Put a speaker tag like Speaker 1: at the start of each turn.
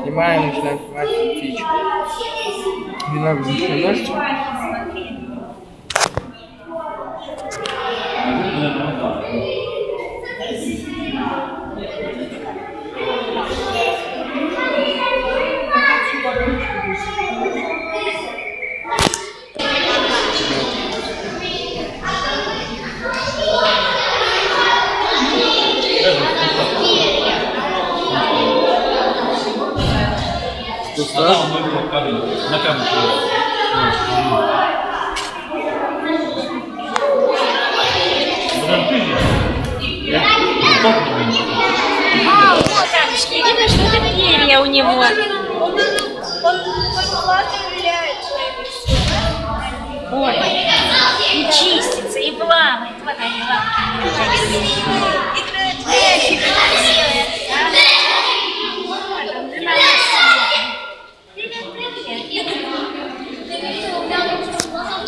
Speaker 1: Снимаем, начинаем снимать птичку. Виновник наносит.
Speaker 2: На камеру.
Speaker 3: А, вот там, видно, что это перья у него. Он классно виляет своими. Ой, и чистится, и плавает. Вот они лапки. И мячик красивый.